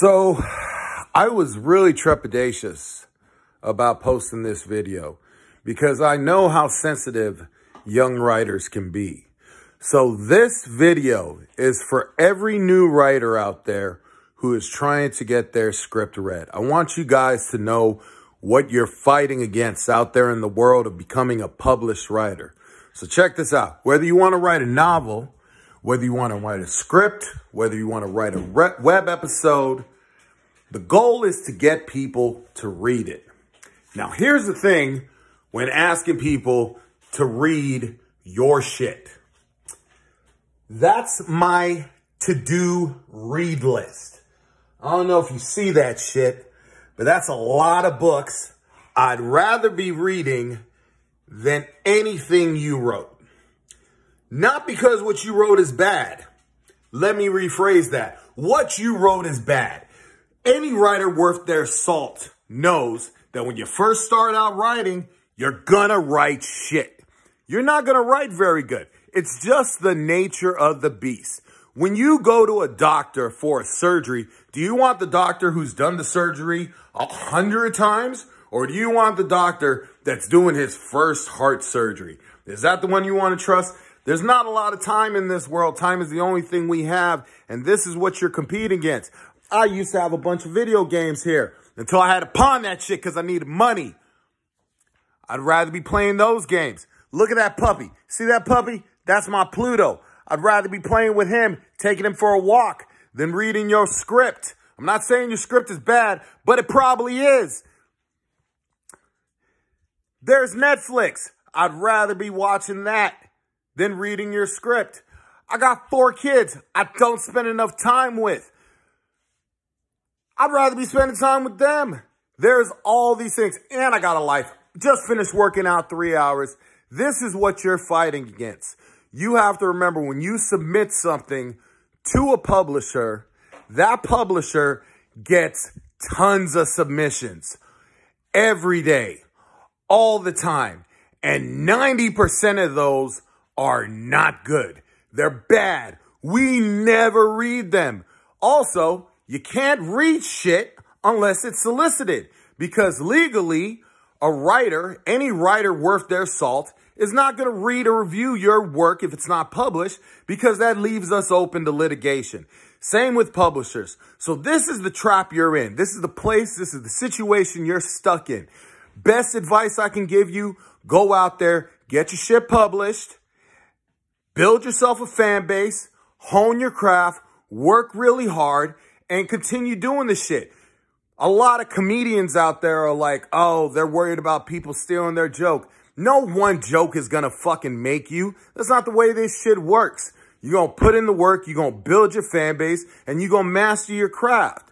So I was really trepidatious about posting this video because I know how sensitive young writers can be. So this video is for every new writer out there who is trying to get their script read. I want you guys to know what you're fighting against out there in the world of becoming a published writer. So check this out. Whether you want to write a novel, whether you want to write a script, whether you want to write a web episode, the goal is to get people to read it. Now, here's the thing when asking people to read your shit. That's my to-do read list. I don't know if you see that shit, but that's a lot of books I'd rather be reading than anything you wrote. Not because what you wrote is bad. Let me rephrase that. What you wrote is bad. Any writer worth their salt knows that when you first start out writing, you're gonna write shit. You're not gonna write very good. It's just the nature of the beast. When you go to a doctor for a surgery, do you want the doctor who's done the surgery 100 times? Or do you want the doctor that's doing his first heart surgery? Is that the one you want to trust? There's not a lot of time in this world. Time is the only thing we have, and this is what you're competing against. I used to have a bunch of video games here until I had to pawn that shit because I needed money. I'd rather be playing those games. Look at that puppy. See that puppy? That's my Pluto. I'd rather be playing with him, taking him for a walk, than reading your script. I'm not saying your script is bad, but it probably is. There's Netflix. I'd rather be watching that than reading your script. I got 4 kids I don't spend enough time with. I'd rather be spending time with them. There's all these things. And I got a life. Just finished working out 3 hours. This is what you're fighting against. You have to remember when you submit something to a publisher, that publisher gets tons of submissions every day, all the time. And 90% of those are not good. They're bad. We never read them. Also, you can't read shit unless it's solicited, because legally, a writer, any writer worth their salt, is not going to read or review your work if it's not published, because that leaves us open to litigation. Same with publishers. So this is the trap you're in. This is the place, this is the situation you're stuck in. Best advice I can give you, go out there, get your shit published, build yourself a fan base, hone your craft, work really hard, and continue doing the shit. A lot of comedians out there are like, oh, they're worried about people stealing their joke. No one joke is going to fucking make you. That's not the way this shit works. You're going to put in the work, you're going to build your fan base, and you're going to master your craft.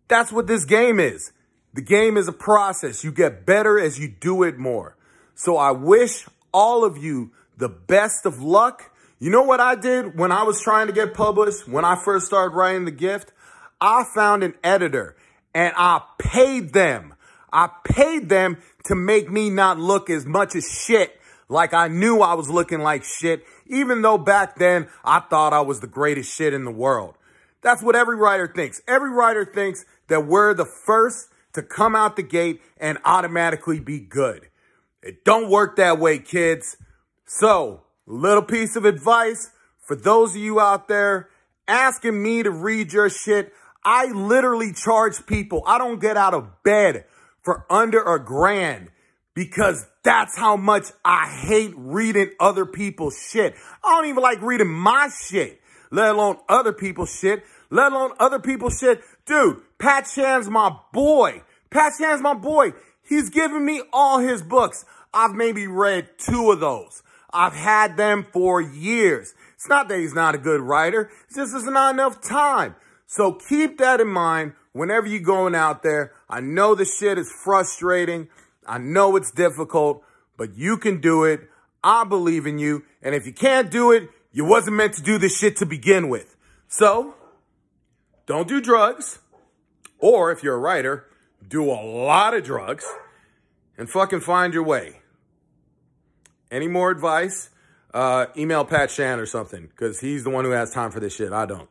That's what this game is. The game is a process. You get better as you do it more. So I wish all of you the best of luck. You know what I did when I was trying to get published, when I first started writing The Gift? I found an editor and I paid them. I paid them to make me not look as much as shit like I knew I was looking like shit, even though back then I thought I was the greatest shit in the world. That's what every writer thinks. Every writer thinks that we're the first to come out the gate and automatically be good. It don't work that way, kids. So, little piece of advice for those of you out there asking me to read your shit. I literally charge people. I don't get out of bed for under $1,000 because that's how much I hate reading other people's shit. I don't even like reading my shit, let alone other people's shit, let alone other people's shit. Dude, Pat Shan's my boy. Pat Shan's my boy. He's given me all his books. I've maybe read 2 of those. I've had them for years. It's not that he's not a good writer. It's just there's not enough time. So keep that in mind whenever you're going out there. I know the shit is frustrating. I know it's difficult, but you can do it. I believe in you. And if you can't do it, you wasn't meant to do this shit to begin with. So don't do drugs. Or if you're a writer, do a lot of drugs and fucking find your way. Any more advice? Email Pat Shan or something, because he's the one who has time for this shit. I don't.